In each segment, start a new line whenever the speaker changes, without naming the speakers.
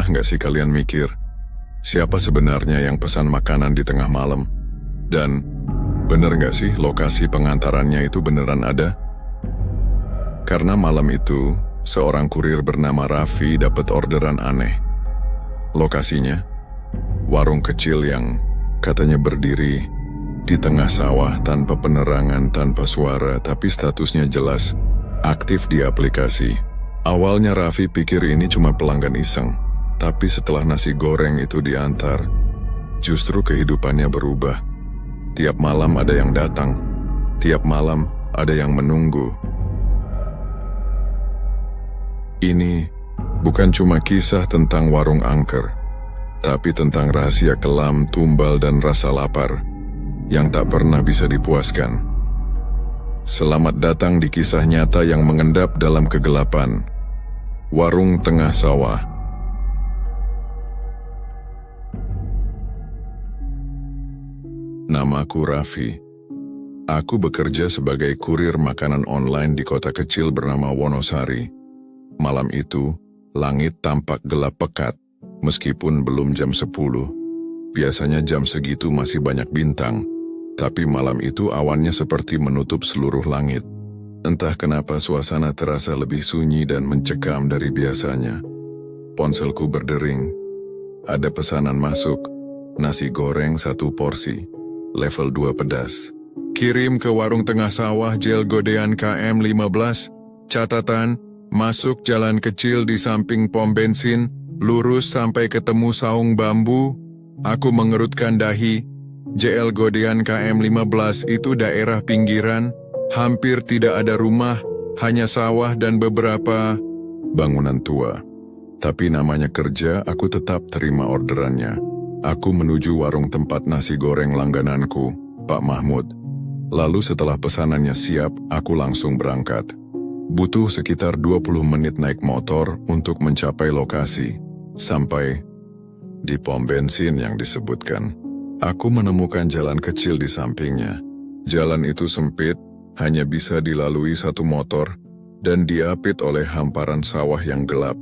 Pernah nggak sih kalian mikir, siapa sebenarnya yang pesan makanan di tengah malam? Dan bener nggak sih lokasi pengantarannya itu beneran ada? Karena malam itu, seorang kurir bernama Raffi dapat orderan aneh. Lokasinya, warung kecil yang katanya berdiri di tengah sawah tanpa penerangan, tanpa suara, tapi statusnya jelas, aktif di aplikasi. Awalnya Raffi pikir ini cuma pelanggan iseng, tapi setelah nasi goreng itu diantar, justru kehidupannya berubah. Tiap malam ada yang datang, tiap malam ada yang menunggu. Ini bukan cuma kisah tentang warung angker, tapi tentang rahasia kelam, tumbal, dan rasa lapar yang tak pernah bisa dipuaskan. Selamat datang di kisah nyata yang mengendap dalam kegelapan. Warung tengah sawah. Namaku Raffi. Aku bekerja sebagai kurir makanan online di kota kecil bernama Wonosari. Malam itu, langit tampak gelap pekat, meskipun belum jam 10. Biasanya jam segitu masih banyak bintang, tapi malam itu awannya seperti menutup seluruh langit. Entah kenapa suasana terasa lebih sunyi dan mencekam dari biasanya. Ponselku berdering. Ada pesanan masuk, nasi goreng 1 porsi, level 2 pedas. Kirim ke warung tengah sawah Jel Godean KM 15, catatan, masuk jalan kecil di samping pom bensin, lurus sampai ketemu saung bambu. Aku mengerutkan dahi. JL Godean KM 15 itu daerah pinggiran, hampir tidak ada rumah, hanya sawah dan beberapa bangunan tua. Tapi namanya kerja, aku tetap terima orderannya. Aku menuju warung tempat nasi goreng langgananku, Pak Mahmud. Lalu setelah pesanannya siap, aku langsung berangkat. Butuh sekitar 20 menit naik motor untuk mencapai lokasi. Sampai di pom bensin yang disebutkan, aku menemukan jalan kecil di sampingnya. Jalan itu sempit, hanya bisa dilalui 1 motor, dan diapit oleh hamparan sawah yang gelap.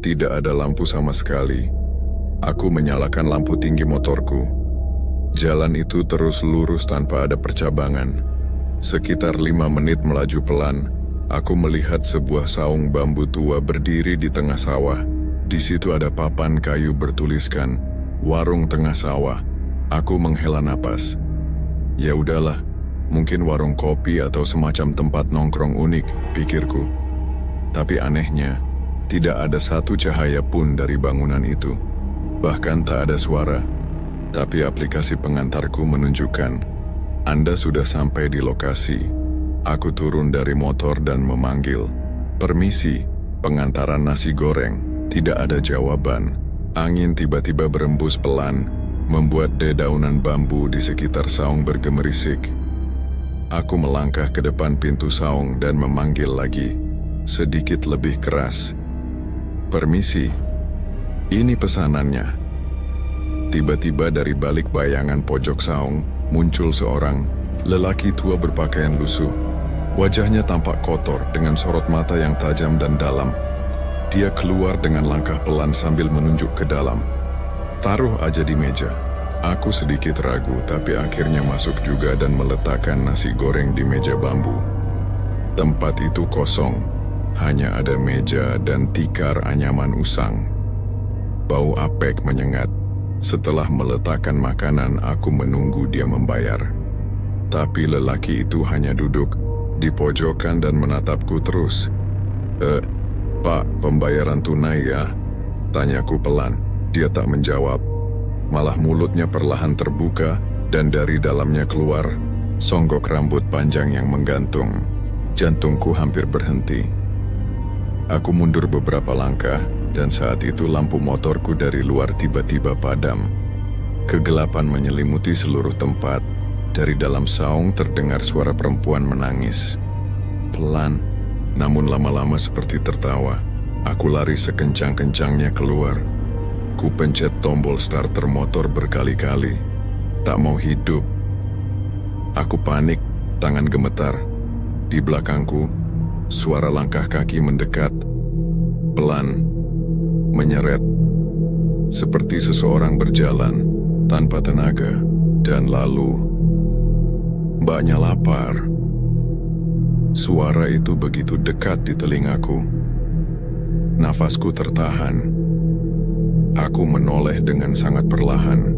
Tidak ada lampu sama sekali. Aku menyalakan lampu tinggi motorku. Jalan itu terus lurus tanpa ada percabangan. Sekitar 5 menit melaju pelan, aku melihat sebuah saung bambu tua berdiri di tengah sawah. Di situ ada papan kayu bertuliskan, "Warung Tengah Sawah." Aku menghela napas. Ya udahlah, mungkin warung kopi atau semacam tempat nongkrong unik, pikirku. Tapi anehnya, tidak ada satu cahaya pun dari bangunan itu. Bahkan tak ada suara. Tapi aplikasi pengantarku menunjukkan, Anda sudah sampai di lokasi. Aku turun dari motor dan memanggil, "Permisi, pengantaran nasi goreng." Tidak ada jawaban. Angin tiba-tiba berembus pelan, membuat dedaunan bambu di sekitar saung bergemerisik. Aku melangkah ke depan pintu saung dan memanggil lagi, sedikit lebih keras. "Permisi, ini pesanannya." Tiba-tiba dari balik bayangan pojok saung, muncul seorang lelaki tua berpakaian lusuh. Wajahnya tampak kotor dengan sorot mata yang tajam dan dalam. Dia keluar dengan langkah pelan sambil menunjuk ke dalam. "Taruh aja di meja." Aku sedikit ragu, tapi akhirnya masuk juga dan meletakkan nasi goreng di meja bambu. Tempat itu kosong, hanya ada meja dan tikar anyaman usang. Bau apek menyengat. Setelah meletakkan makanan, aku menunggu dia membayar. Tapi lelaki itu hanya duduk di pojokan dan menatapku terus. Pak, pembayaran tunai ya?" Tanyaku pelan. Dia tak menjawab. Malah mulutnya perlahan terbuka dan dari dalamnya keluar songgok rambut panjang yang menggantung. Jantungku hampir berhenti. Aku mundur beberapa langkah dan saat itu lampu motorku dari luar tiba-tiba padam. Kegelapan menyelimuti seluruh tempat. Dari dalam saung terdengar suara perempuan menangis. Pelan, namun lama-lama seperti tertawa. Aku lari sekencang-kencangnya keluar. Ku pencet tombol starter motor berkali-kali. Tak mau hidup. Aku panik, tangan gemetar. Di belakangku, suara langkah kaki mendekat. Pelan, menyeret. seperti seseorang berjalan tanpa tenaga, dan lalu mbaknya lapar. Suara itu begitu dekat di telingaku. Nafasku tertahan. Aku menoleh dengan sangat perlahan.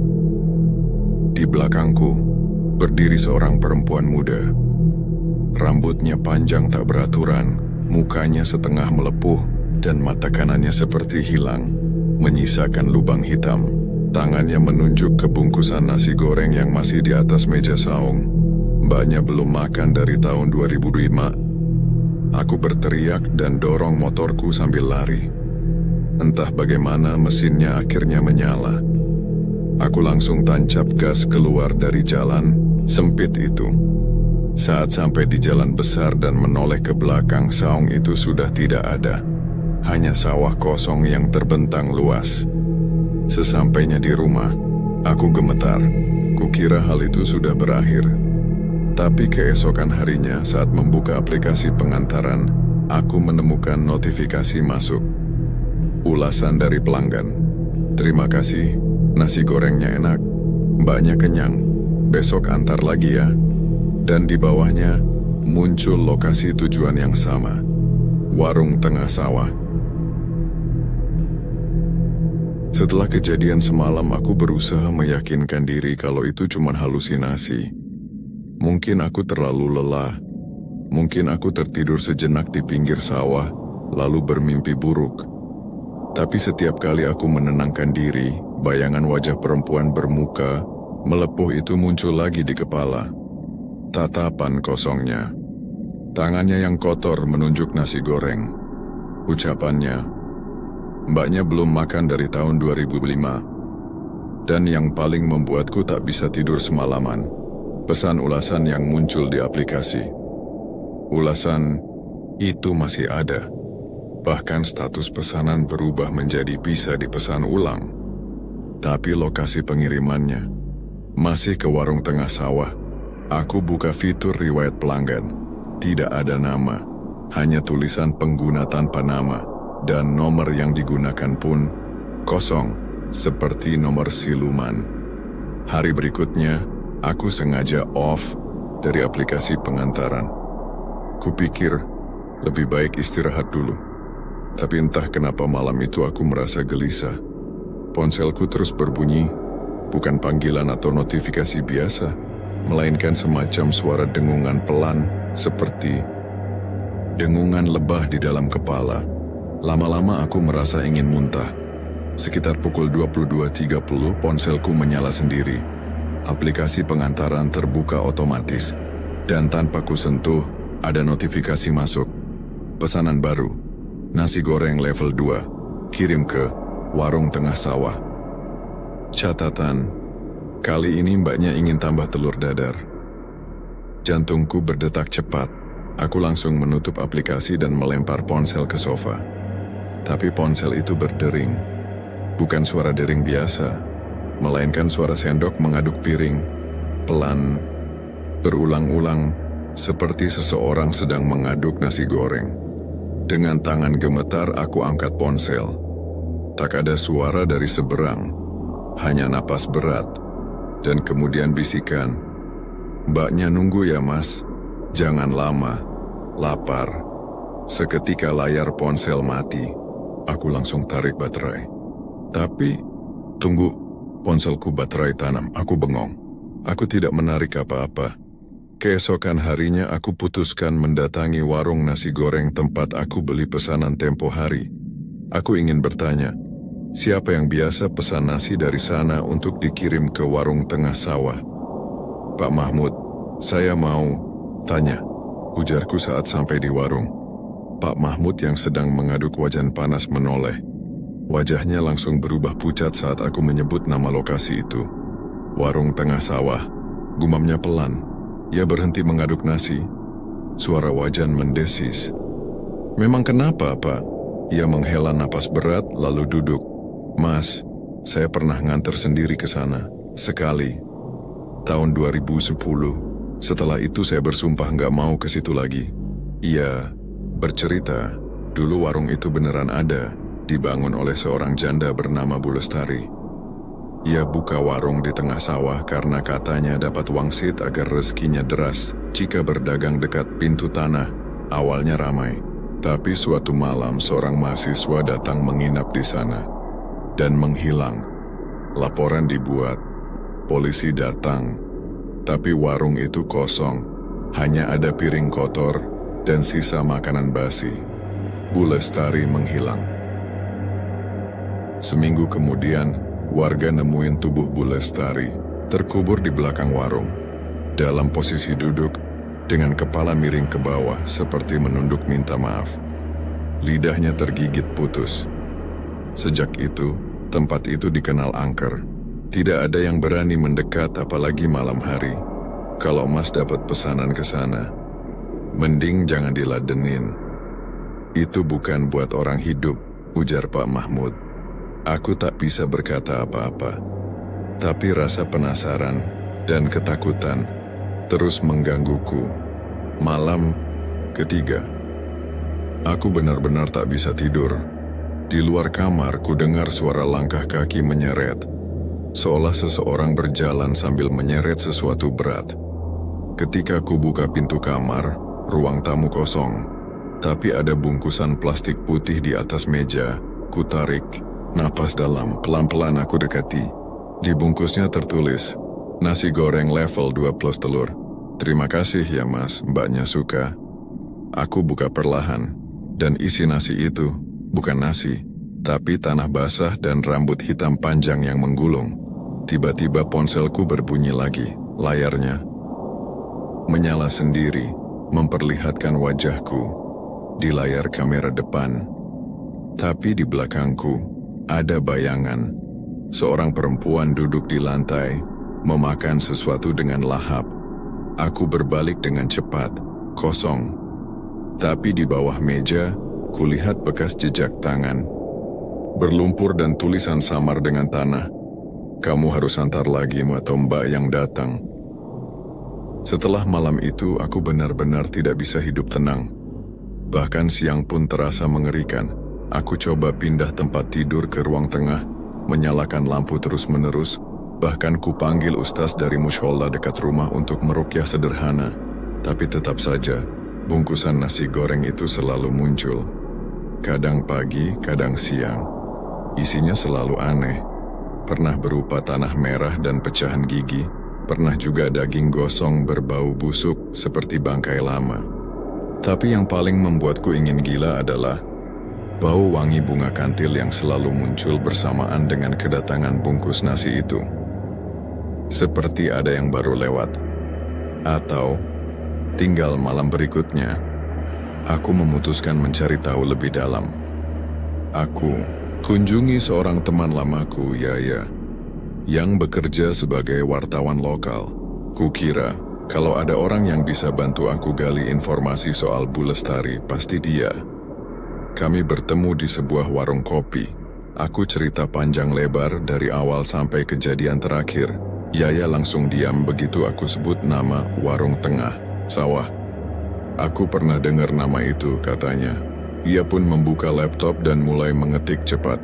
Di belakangku berdiri seorang perempuan muda. Rambutnya panjang tak beraturan, mukanya setengah melepuh, dan mata kanannya seperti hilang, menyisakan lubang hitam. Tangannya menunjuk ke bungkusan nasi goreng yang masih di atas meja saung. Mbaknya belum makan dari tahun 2005. Aku berteriak dan dorong motorku sambil lari. Entah bagaimana mesinnya akhirnya menyala. Aku langsung tancap gas keluar dari jalan sempit itu. Saat sampai di jalan besar dan menoleh ke belakang, saung itu sudah tidak ada. Hanya sawah kosong yang terbentang luas. Sesampainya di rumah, aku gemetar. Kukira hal itu sudah berakhir. Tapi keesokan harinya saat membuka aplikasi pengantaran, aku menemukan notifikasi masuk. Ulasan dari pelanggan. Terima kasih, nasi gorengnya enak, mbaknya kenyang, besok antar lagi ya. Dan di bawahnya muncul lokasi tujuan yang sama, warung tengah sawah. Setelah kejadian semalam, aku berusaha meyakinkan diri kalau itu cuma halusinasi. Mungkin aku terlalu lelah, mungkin aku tertidur sejenak di pinggir sawah, lalu bermimpi buruk. Tapi setiap kali aku menenangkan diri, bayangan wajah perempuan bermuka melepuh itu muncul lagi di kepala. Tatapan kosongnya. Tangannya yang kotor menunjuk nasi goreng. Ucapannya, mbaknya belum makan dari tahun 2005. Dan yang paling membuatku tak bisa tidur semalaman, pesan ulasan yang muncul di aplikasi. Ulasan itu masih ada. Bahkan status pesanan berubah menjadi bisa dipesan ulang. Tapi lokasi pengirimannya masih ke warung tengah sawah. Aku buka fitur riwayat pelanggan. Tidak ada nama, hanya tulisan pengguna tanpa nama, dan nomor yang digunakan pun kosong, seperti nomor siluman. Hari berikutnya, aku sengaja off dari aplikasi pengantaran. Kupikir lebih baik istirahat dulu. Tapi entah kenapa malam itu aku merasa gelisah. Ponselku terus berbunyi, bukan panggilan atau notifikasi biasa, melainkan semacam suara dengungan pelan, seperti dengungan lebah di dalam kepala. Lama-lama aku merasa ingin muntah. Sekitar pukul 22.30, ponselku menyala sendiri. Aplikasi pengantaran terbuka otomatis, dan tanpa kusentuh, ada notifikasi masuk. Pesanan baru, nasi goreng level 2, kirim ke warung tengah sawah. Catatan, kali ini mbaknya ingin tambah telur dadar. Jantungku berdetak cepat. Aku langsung menutup aplikasi dan melempar ponsel ke sofa. Tapi ponsel itu berdering. Bukan suara dering biasa, melainkan suara sendok mengaduk piring. Pelan, berulang-ulang, seperti seseorang sedang mengaduk nasi goreng. Dengan tangan gemetar, aku angkat ponsel. Tak ada suara dari seberang, hanya napas berat. Dan kemudian bisikan, mbaknya nunggu ya mas, jangan lama, lapar. Seketika layar ponsel mati, aku langsung tarik baterai. Tapi, tunggu, ponselku baterai tanam, aku bengong. Aku tidak menarik apa-apa. Keesokan harinya aku putuskan mendatangi warung nasi goreng tempat aku beli pesanan tempo hari. Aku ingin bertanya, siapa yang biasa pesan nasi dari sana untuk dikirim ke warung tengah sawah? Pak Mahmud, saya mau tanya, ujarku saat sampai di warung. Pak Mahmud yang sedang mengaduk wajan panas menoleh. Wajahnya langsung berubah pucat saat aku menyebut nama lokasi itu. Warung tengah sawah, gumamnya pelan. Ia berhenti mengaduk nasi. Suara wajan mendesis. Memang kenapa, Pak? Ia menghela napas berat lalu duduk. Mas, saya pernah nganter sendiri ke sana, sekali. Tahun 2010, setelah itu saya bersumpah nggak mau ke situ lagi. Ia bercerita, dulu warung itu beneran ada, dibangun oleh seorang janda bernama Bu Lestari. Ia buka warung di tengah sawah karena katanya dapat wangsit agar rezekinya deras jika berdagang dekat pintu tanah. Awalnya ramai, tapi suatu malam seorang mahasiswa datang menginap di sana dan menghilang. Laporan dibuat, polisi datang, tapi warung itu kosong. Hanya ada piring kotor dan sisa makanan basi. Bu Lestari menghilang. Seminggu kemudian, warga nemuin tubuh Bu Lestari terkubur di belakang warung, dalam posisi duduk dengan kepala miring ke bawah seperti menunduk minta maaf. Lidahnya tergigit putus. Sejak itu, tempat itu dikenal angker. Tidak ada yang berani mendekat apalagi malam hari. Kalau Mas dapat pesanan ke sana, mending jangan diladenin. Itu bukan buat orang hidup, ujar Pak Mahmud. Aku tak bisa berkata apa-apa. Tapi rasa penasaran dan ketakutan terus menggangguku. Malam ketiga, aku benar-benar tak bisa tidur. Di luar kamar, ku dengar suara langkah kaki menyeret, seolah seseorang berjalan sambil menyeret sesuatu berat. Ketika ku buka pintu kamar, ruang tamu kosong, tapi ada bungkusan plastik putih di atas meja. Ku tarik napas dalam, pelan-pelan aku dekati. Di bungkusnya tertulis, nasi goreng level 2 plus telur. Terima kasih ya Mas, mbaknya suka. Aku buka perlahan, dan isi nasi itu bukan nasi, tapi tanah basah dan rambut hitam panjang yang menggulung. Tiba-tiba ponselku berbunyi lagi, layarnya menyala sendiri, memperlihatkan wajahku di layar kamera depan. Tapi di belakangku ada bayangan. Seorang perempuan duduk di lantai, memakan sesuatu dengan lahap. Aku berbalik dengan cepat, kosong. Tapi di bawah meja, kulihat bekas jejak tangan. Berlumpur dan tulisan samar dengan tanah. Kamu harus antar lagi atau mbak yang datang. Setelah malam itu, aku benar-benar tidak bisa hidup tenang. Bahkan siang pun terasa mengerikan. Aku coba pindah tempat tidur ke ruang tengah, menyalakan lampu terus-menerus, bahkan kupanggil ustaz dari mushola dekat rumah untuk meruqyah sederhana. Tapi tetap saja, bungkusan nasi goreng itu selalu muncul. Kadang pagi, kadang siang. Isinya selalu aneh. Pernah berupa tanah merah dan pecahan gigi, pernah juga daging gosong berbau busuk seperti bangkai lama. Tapi yang paling membuatku ingin gila adalah bau wangi bunga kantil yang selalu muncul bersamaan dengan kedatangan bungkus nasi itu. Seperti ada yang baru lewat. Atau tinggal malam berikutnya, aku memutuskan mencari tahu lebih dalam. Aku kunjungi seorang teman lamaku, Yaya, yang bekerja sebagai wartawan lokal. Kukira kalau ada orang yang bisa bantu aku gali informasi soal Bu Lestari, pasti dia. Kami bertemu di sebuah warung kopi. Aku cerita panjang lebar dari awal sampai kejadian terakhir. Yaya langsung diam begitu aku sebut nama warung tengah, sawah. Aku pernah dengar nama itu, katanya. Ia pun membuka laptop dan mulai mengetik cepat.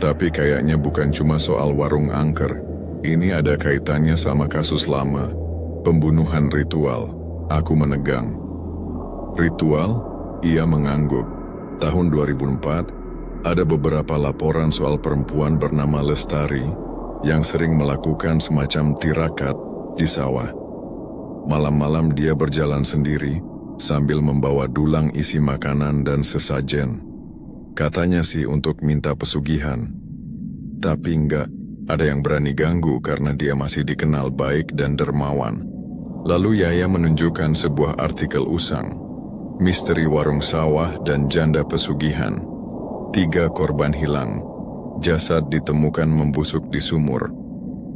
Tapi kayaknya bukan cuma soal warung angker. Ini ada kaitannya sama kasus lama, pembunuhan ritual. Aku menegang. Ritual? Ia mengangguk. Tahun 2004, ada beberapa laporan soal perempuan bernama Lestari yang sering melakukan semacam tirakat di sawah. Malam-malam dia berjalan sendiri sambil membawa dulang isi makanan dan sesajen. Katanya sih untuk minta pesugihan. Tapi enggak ada yang berani ganggu karena dia masih dikenal baik dan dermawan. Lalu Yaya menunjukkan sebuah artikel usang. Misteri warung sawah dan janda pesugihan. 3 korban hilang. Jasad ditemukan membusuk di sumur.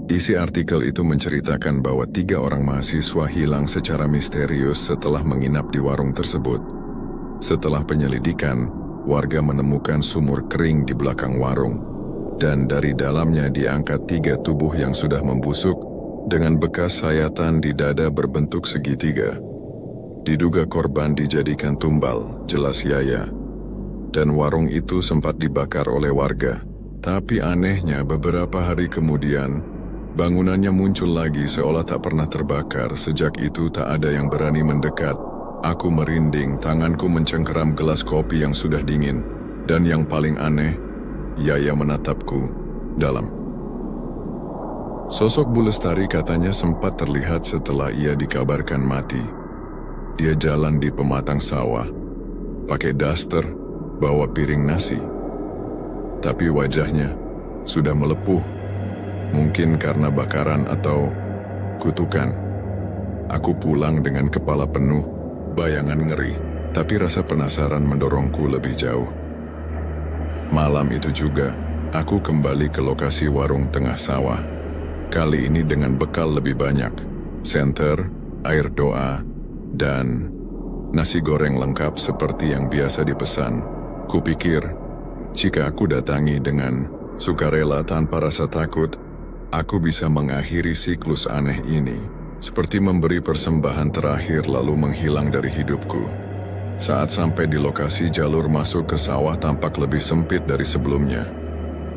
Isi artikel itu menceritakan bahwa 3 orang mahasiswa hilang secara misterius setelah menginap di warung tersebut. Setelah penyelidikan, warga menemukan sumur kering di belakang warung. Dan dari dalamnya diangkat 3 tubuh yang sudah membusuk dengan bekas sayatan di dada berbentuk segitiga. Diduga korban dijadikan tumbal, jelas Yaya. dan warung itu sempat dibakar oleh warga. Tapi anehnya beberapa hari kemudian, bangunannya muncul lagi seolah tak pernah terbakar. Sejak itu tak ada yang berani mendekat. Aku merinding, tanganku mencengkeram gelas kopi yang sudah dingin. Dan yang paling aneh, Yaya menatapku dalam. Sosok Bu Lestari katanya sempat terlihat setelah ia dikabarkan mati. Dia jalan di pematang sawah, pakai daster, bawa piring nasi. Tapi wajahnya sudah melepuh, mungkin karena bakaran atau kutukan. Aku pulang dengan kepala penuh bayangan ngeri, tapi rasa penasaran mendorongku lebih jauh. Malam itu juga, aku kembali ke lokasi warung tengah sawah. Kali ini dengan bekal lebih banyak, senter, air doa, dan nasi goreng lengkap seperti yang biasa dipesan. Kupikir, jika aku datangi dengan sukarela tanpa rasa takut, aku bisa mengakhiri siklus aneh ini, seperti memberi persembahan terakhir lalu menghilang dari hidupku. Saat sampai di lokasi, jalur masuk ke sawah tampak lebih sempit dari sebelumnya.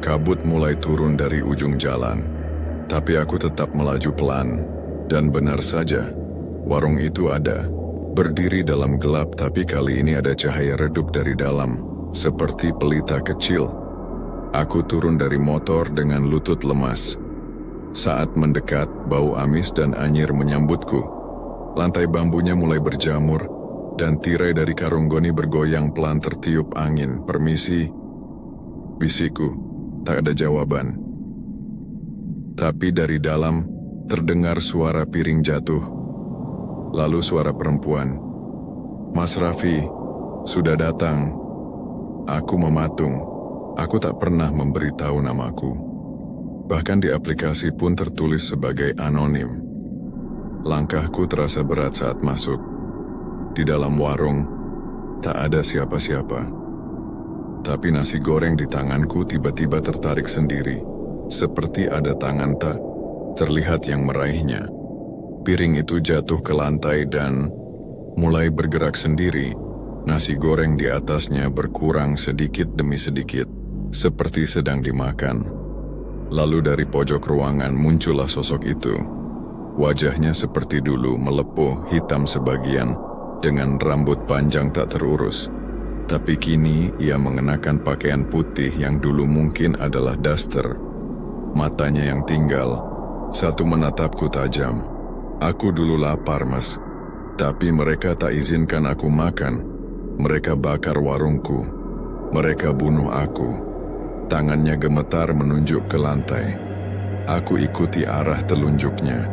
Kabut mulai turun dari ujung jalan, tapi aku tetap melaju pelan, dan benar saja, warung itu ada, berdiri dalam gelap, tapi kali ini ada cahaya redup dari dalam, seperti pelita kecil. Aku turun dari motor dengan lutut lemas. Saat mendekat, bau amis dan anyir menyambutku. Lantai bambunya mulai berjamur, dan tirai dari karung goni bergoyang pelan tertiup angin. "Permisi," bisikku. Tak ada jawaban. Tapi dari dalam, terdengar suara piring jatuh. Lalu suara perempuan. "Mas Raffi, sudah datang." Aku mematung. Aku tak pernah memberitahu namaku. Bahkan di aplikasi pun tertulis sebagai anonim. Langkahku terasa berat saat masuk. Di dalam warung, tak ada siapa-siapa. Tapi nasi goreng di tanganku tiba-tiba tertarik sendiri, seperti ada tangan tak terlihat yang meraihnya. Piring itu jatuh ke lantai dan mulai bergerak sendiri. Nasi goreng di atasnya berkurang sedikit demi sedikit, seperti sedang dimakan. Lalu dari pojok ruangan muncullah sosok itu. Wajahnya seperti dulu melepuh, hitam sebagian, dengan rambut panjang tak terurus. Tapi kini ia mengenakan pakaian putih yang dulu mungkin adalah daster. Matanya yang tinggal, satu menatapku tajam. "Aku dulu lapar, Mas. Tapi mereka tak izinkan aku makan. Mereka bakar warungku. Mereka bunuh aku." Tangannya gemetar menunjuk ke lantai. Aku ikuti arah telunjuknya.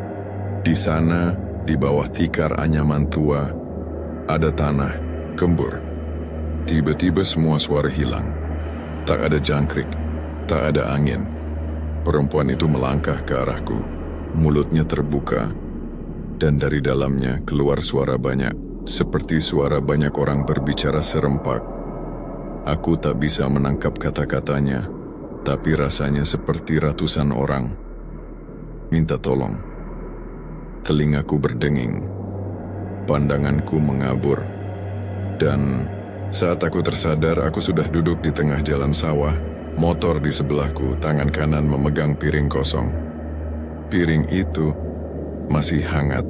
Di sana, di bawah tikar anyaman tua, ada tanah, gembur. Tiba-tiba semua suara hilang. Tak ada jangkrik, tak ada angin. Perempuan itu melangkah ke arahku. Mulutnya terbuka, dan dari dalamnya keluar suara banyak, seperti suara banyak orang berbicara serempak. Aku tak bisa menangkap kata-katanya, tapi rasanya seperti ratusan orang. Minta tolong. Telingaku berdenging. Pandanganku mengabur. Dan saat aku tersadar, aku sudah duduk di tengah jalan sawah, motor di sebelahku, tangan kanan memegang piring kosong. Piring itu masih hangat.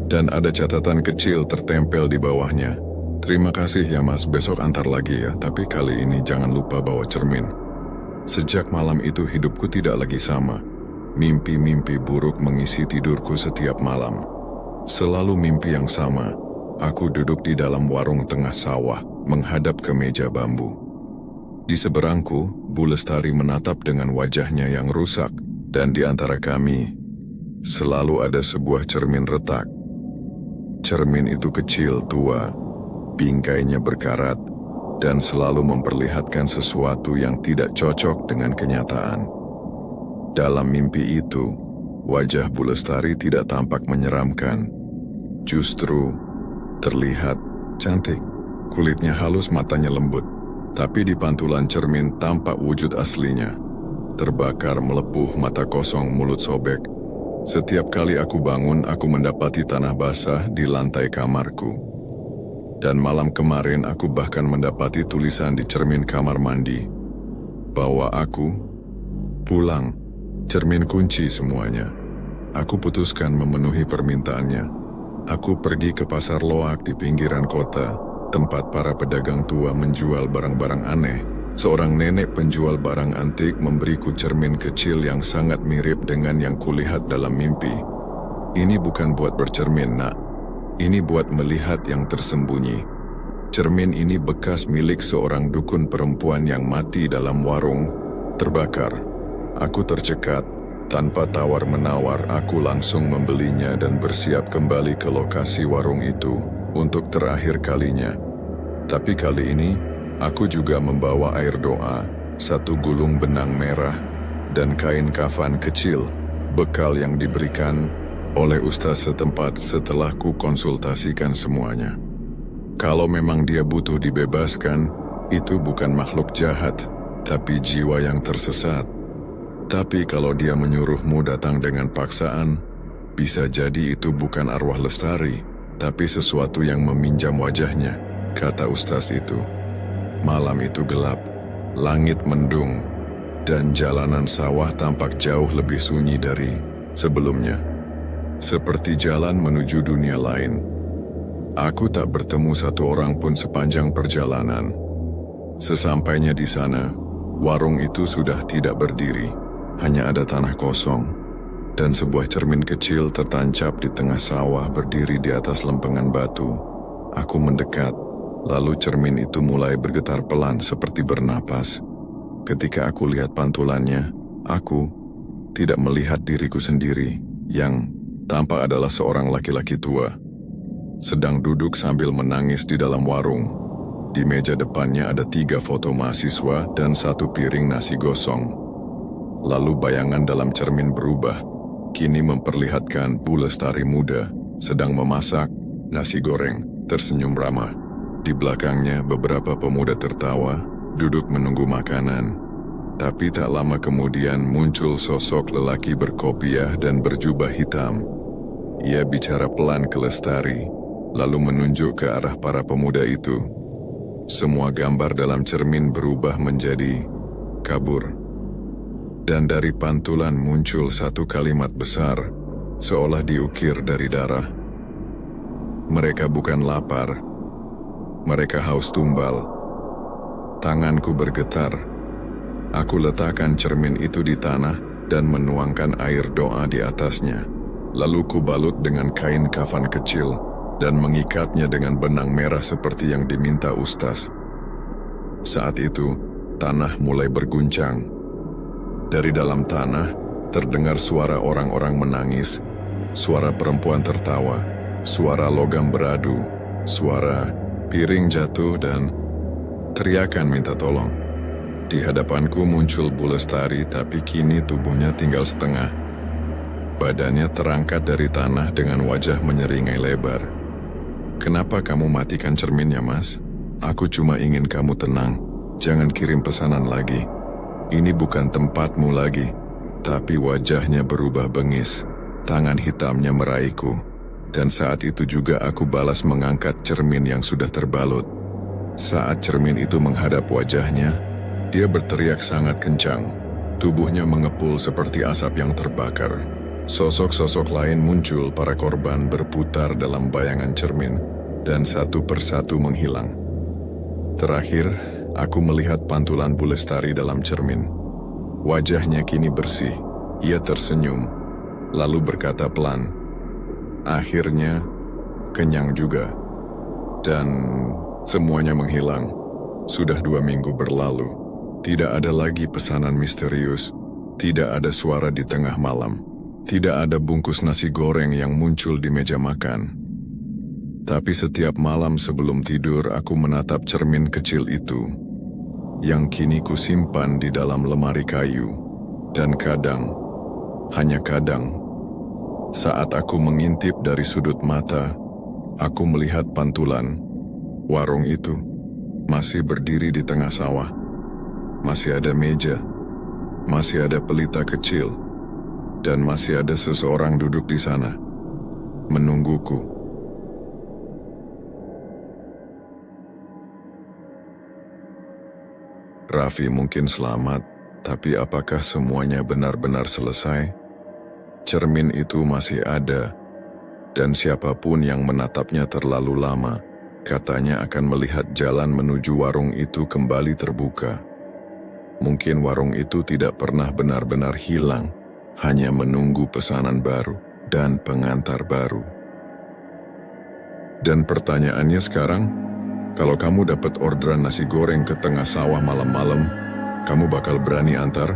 Dan ada catatan kecil tertempel di bawahnya. "Terima kasih ya Mas, besok antar lagi ya, tapi kali ini jangan lupa bawa cermin." Sejak malam itu hidupku tidak lagi sama. Mimpi-mimpi buruk mengisi tidurku setiap malam. Selalu mimpi yang sama. Aku duduk di dalam warung tengah sawah, menghadap ke meja bambu. Di seberangku, Bu Lestari menatap dengan wajahnya yang rusak, dan di antara kami, selalu ada sebuah cermin retak. Cermin itu kecil, tua, bingkainya berkarat, dan selalu memperlihatkan sesuatu yang tidak cocok dengan kenyataan. Dalam mimpi itu, wajah Bu Lestari tidak tampak menyeramkan. Justru terlihat cantik. Kulitnya halus, matanya lembut. Tapi di pantulan cermin tampak wujud aslinya. Terbakar, melepuh, mata kosong, mulut sobek. Setiap kali aku bangun, aku mendapati tanah basah di lantai kamarku. Dan malam kemarin aku bahkan mendapati tulisan di cermin kamar mandi bahwa aku pulang. Cermin kunci semuanya. Aku putuskan memenuhi permintaannya. Aku pergi ke pasar loak di pinggiran kota, tempat para pedagang tua menjual barang-barang aneh. Seorang nenek penjual barang antik memberiku cermin kecil yang sangat mirip dengan yang kulihat dalam mimpi. Ini bukan buat bercermin, nak. Ini buat melihat yang tersembunyi. Cermin ini bekas milik seorang dukun perempuan yang mati dalam warung, terbakar. Aku tercekat. Tanpa tawar-menawar, aku langsung membelinya dan bersiap kembali ke lokasi warung itu untuk terakhir kalinya. Tapi kali ini, aku juga membawa air doa, satu gulung benang merah, dan kain kafan kecil, bekal yang diberikan oleh ustaz setempat setelah ku konsultasikan semuanya. Kalau memang dia butuh dibebaskan, itu bukan makhluk jahat, tapi jiwa yang tersesat. Tapi kalau dia menyuruhmu datang dengan paksaan, bisa jadi itu bukan arwah Lestari, tapi sesuatu yang meminjam wajahnya, kata ustaz itu. Malam itu gelap, langit mendung, dan jalanan sawah tampak jauh lebih sunyi dari sebelumnya. Seperti jalan menuju dunia lain. Aku tak bertemu satu orang pun sepanjang perjalanan. Sesampainya di sana, warung itu sudah tidak berdiri. Hanya ada tanah kosong, dan sebuah cermin kecil tertancap di tengah sawah berdiri di atas lempengan batu. Aku mendekat, lalu cermin itu mulai bergetar pelan seperti bernapas. Ketika aku lihat pantulannya, aku tidak melihat diriku sendiri, yang tampak adalah seorang laki-laki tua, sedang duduk sambil menangis di dalam warung. Di meja depannya ada 3 foto mahasiswa dan 1 piring nasi gosong. Lalu bayangan dalam cermin berubah, kini memperlihatkan Bu Lestari muda, sedang memasak nasi goreng, tersenyum ramah. Di belakangnya beberapa pemuda tertawa, duduk menunggu makanan. Tapi tak lama kemudian muncul sosok lelaki berkopiah dan berjubah hitam. Ia bicara pelan ke Lestari, lalu menunjuk ke arah para pemuda itu. Semua gambar dalam cermin berubah menjadi kabur. Dan dari pantulan muncul satu kalimat besar, seolah diukir dari darah. Mereka bukan lapar, mereka haus tumbal. Tanganku bergetar. Aku letakkan cermin itu di tanah dan menuangkan air doa di atasnya. Lalu kubalut dengan kain kafan kecil dan mengikatnya dengan benang merah seperti yang diminta ustaz. Saat itu, tanah mulai berguncang. Dari dalam tanah, terdengar suara orang-orang menangis, suara perempuan tertawa, suara logam beradu, suara piring jatuh dan teriakan minta tolong. Di hadapanku muncul Bu Lestari, tapi kini tubuhnya tinggal setengah. Badannya terangkat dari tanah dengan wajah menyeringai lebar. Kenapa kamu matikan cerminnya, Mas? Aku cuma ingin kamu tenang, jangan kirim pesanan lagi. Ini bukan tempatmu lagi. Tapi wajahnya berubah bengis. Tangan hitamnya meraihku. Dan saat itu juga aku balas mengangkat cermin yang sudah terbalut. Saat cermin itu menghadap wajahnya, dia berteriak sangat kencang. Tubuhnya mengepul seperti asap yang terbakar. Sosok-sosok lain muncul, para korban berputar dalam bayangan cermin, dan satu persatu menghilang. Terakhir, aku melihat pantulan Bu Lestari dalam cermin. Wajahnya kini bersih. Ia tersenyum, lalu berkata pelan, "Akhirnya, kenyang juga." Dan semuanya menghilang. Sudah 2 minggu berlalu. Tidak ada lagi pesanan misterius. Tidak ada suara di tengah malam. Tidak ada bungkus nasi goreng yang muncul di meja makan. Tapi setiap malam sebelum tidur aku menatap cermin kecil itu, yang kini kusimpan di dalam lemari kayu. Dan kadang, hanya kadang, saat aku mengintip dari sudut mata, aku melihat pantulan. Warung itu masih berdiri di tengah sawah. Masih ada meja, masih ada pelita kecil, dan masih ada seseorang duduk di sana, menungguku. Raffi mungkin selamat, tapi apakah semuanya benar-benar selesai? Cermin itu masih ada, dan siapapun yang menatapnya terlalu lama, katanya akan melihat jalan menuju warung itu kembali terbuka. Mungkin warung itu tidak pernah benar-benar hilang, hanya menunggu pesanan baru dan pengantar baru. Dan pertanyaannya sekarang, kalau kamu dapat orderan nasi goreng ke tengah sawah malam-malam, kamu bakal berani antar?